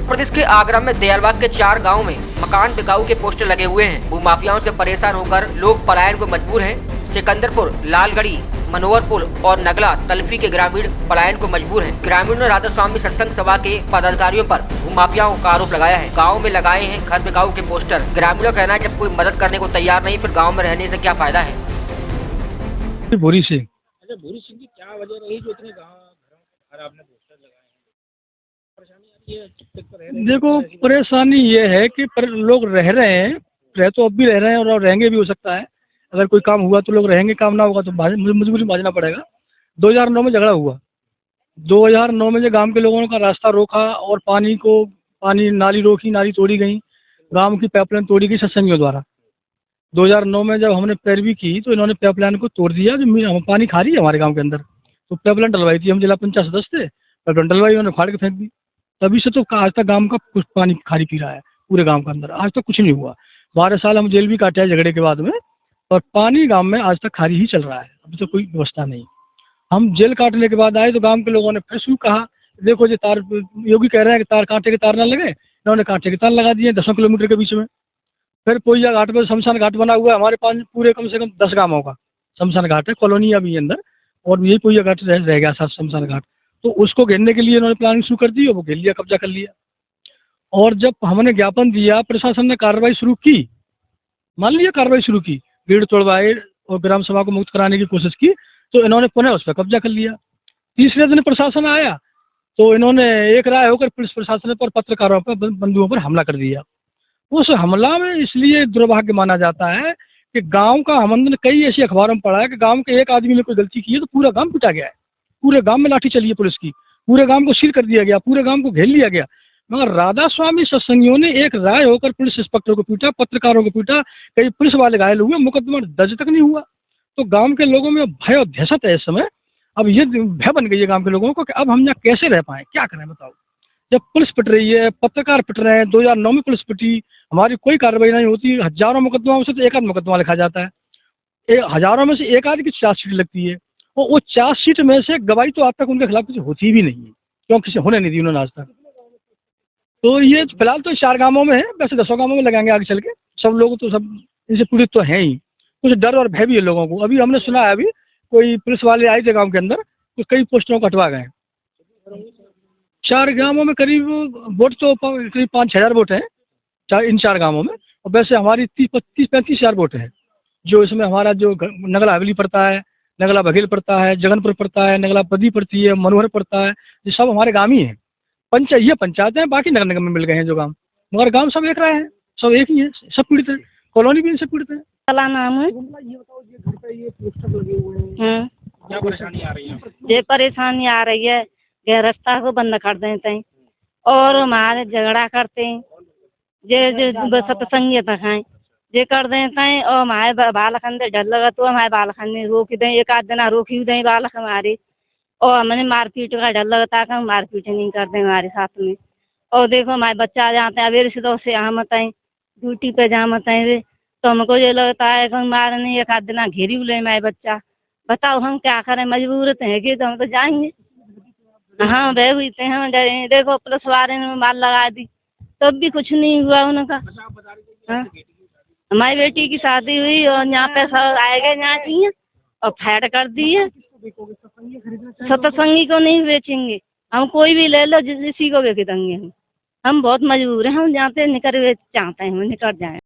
उत्तर प्रदेश के आगरा में दयालबाग के 4 गाँव में मकान बिकाऊ के पोस्टर लगे हुए हैं। भूमाफियाओं से परेशान होकर लोग पलायन को मजबूर हैं। सिकंदरपुर, लालगढ़ी, मनोहरपुर और नगला तलफी के ग्रामीण पलायन को मजबूर हैं। ग्रामीणों ने राधा स्वामी सत्संग सभा के पदाधिकारियों पर भूमाफियाओं का आरोप लगाया है। गाँव में लगाए हैं घर बिकाऊ के पोस्टर। ग्रामीणों का कहना है जब कोई मदद करने को तैयार नहीं, फिर गाँव में रहने से क्या फायदा है। भूरी सिंह। अच्छा, भूरी सिंह जी, क्या वजह रही जो इतने घर आपने पोस्टर लगाए हैं? परेशानी आ रही है, चुप रह रहे हैं? देखो, परेशानी ये है कि लोग रह रहे हैं, रह तो अब भी रह रहे हैं और रहेंगे भी हो सकता है। अगर कोई काम हुआ तो लोग रहेंगे, काम ना होगा तो मजबूरी में भागना पड़ेगा। 2009 में झगड़ा हुआ। 2009 में जो गांव के लोगों का रास्ता रोका और पानी नाली रोकी, नाली तोड़ी गई, गांव की पाइपलाइन तोड़ी गई सत्संगियों द्वारा। 2009 में जब हमने पैरवी की तो इन्होंने पाइपलाइन को तोड़ दिया। जो पानी खा रही है हमारे गाँव के अंदर, तो पाइपलाइन डलवाई थी, हम जिला पंचायत सदस्य थे, पाइपलाइन डलवाई, उन्होंने फाड़ के फेंक दी। तभी से तो आज तक गांव का कुछ पानी खारी पी रहा है पूरे गांव के अंदर। आज तक कुछ नहीं हुआ। 12 साल हम जेल भी काटे हैं झगड़े के बाद में, और पानी गांव में आज तक खारी ही चल रहा है। अभी तो कोई व्यवस्था नहीं। हम जेल काटने के बाद आए तो गांव के लोगों ने फिर शुरू कहा, देखो ये तार, योगी कह रहे हैं कि तार कांटे के तार ना लगे, इन्होंने कांटे के तार लगा दिए 10 किलोमीटर के बीच में। फिर पोइया घाट पर शमशान घाट बना हुआ है हमारे पास, पूरे कम से कम 10 गाँवों का शमशान घाट है, कॉलोनी अभी अंदर, और यही पोइया घाट रह गया साथ शमशान घाट। तो उसको घेरने के लिए इन्होंने प्लानिंग शुरू कर दी और वो घेर लिया, कब्जा कर लिया। और जब हमने ज्ञापन दिया, प्रशासन ने कार्रवाई शुरू की, मान लिया कार्रवाई शुरू की, भीड़ तोड़वाए और ग्राम सभा को मुक्त कराने की कोशिश की, तो इन्होंने पुनः उस पर कब्जा कर लिया। तीसरे दिन प्रशासन आया तो इन्होंने एक राय होकर पुलिस प्रशासन पर पत्रकारों पर, बंधुओं पर हमला कर दिया। उस हमला में इसलिए दुर्भाग्य माना जाता है कि गांव का, हमने कई ऐसी अखबारों में पढ़ा है कि गांव के एक आदमी ने कोई गलती की है तो पूरा गांव पिटा गया है, पूरे गांव में लाठी चली है पुलिस की, पूरे गांव को सील कर दिया गया, पूरे गांव को घेर लिया गया। मगर राधा स्वामी सत्संगियों ने एक राय होकर पुलिस इंस्पेक्टर को पीटा, पत्रकारों को पीटा, कई पुलिस वाले घायल हुए, मुकदमा दर्ज तक नहीं हुआ। तो गांव के लोगों में भय और दहशत है इस समय। अब ये भय बन गई है गांव के लोगों को कि अब हम यहाँ कैसे रह पाएँ, क्या करें बताओ। जब पुलिस पिट रही है, पत्रकार पिट रहे हैं, 2009 में पुलिस पिटी, हमारी कोई कार्रवाई नहीं होती। हजारों मुकदमाओं से तो एक आध मुकदमा लिखा जाता है, हजारों में से एक आध की चार्जशीट लगती है, और वो चार्जशीट में से गवाही तो आज तक उनके खिलाफ कुछ होती भी नहीं है, क्योंकि किसी होने नहीं दी उन्होंने आज तक। तो ये फिलहाल तो 4 गाँवों में है, वैसे 10 गाँवों में लगाएंगे आगे चल के। सब लोग तो सब इनसे पीड़ित तो हैं ही, कुछ डर और भय भी है लोगों को। अभी हमने सुना है, अभी कोई पुलिस वाले आए थे गाँव के अंदर, तो कई पोस्टरों को हटवा गए। 4 गाँवों में करीब वोट तो करीब 5-6 हज़ार वोट हैं इन 4 गाँवों में, और वैसे हमारी 30-35 हज़ार वोट है। जो इसमें हमारा जो नगला हवेली पड़ता है, नगला बघेल पड़ता है, जगनपुर पड़ता है, नगला बदी पड़ती है, मनोहर पड़ता है, ये सब हमारे गाँव ही हैं। ये पंचायतें हैं, बाकी नगर निगम में मिल गए हैं जो गाँव, मगर गाँव सब एक रहे हैं, सब एक ही है, सब पीड़ित है, कॉलोनी भी इनसे पीड़ित है। काला नाम है। ये बताओ, ये घर पे ये पोस्टर लगे हुए हैं, क्या परेशानी आ रही है? ये परेशानी आ रही है कि रास्ता को बंद कर देते हैं और हमारे झगड़ा करते हैं, जे सत्संगी तक हैं, ये कर देते हैं। और हमारे बालक अंदर डर लगा तो हमारे बालक ने रोक दें, एक आध दिन रोकी दें बालक हमारे, और हमने मारपीट का डर लगता है कि हम मारपीट नहीं करते हमारे साथ में। और देखो हमारे बच्चा जाते हैं अवेर से, तो से आमत हैं, ड्यूटी पे जामत हैं वे, तो हमको ये लगता है कि मारने एक आध दिन घेरी ले हमारे बच्चा। बताओ हम क्या करें, मजबूर हैं कि तो हम तो जाएंगे। हाँ, बह हुई थे हम, देखो पुलिस वाले ने मार लगा दी, तब भी कुछ नहीं हुआ उनका। हाँ, हमारी बेटी की शादी हुई और यहाँ पे सब आए गए यहाँ की और फैट कर दी है। सत्संगी को नहीं बेचेंगे हम, कोई भी ले लो, जिसी को बेच देंगे हम बहुत मजबूर हैं। हम यहाँ पे निकल चाहते हैं, हम निकल जाएं।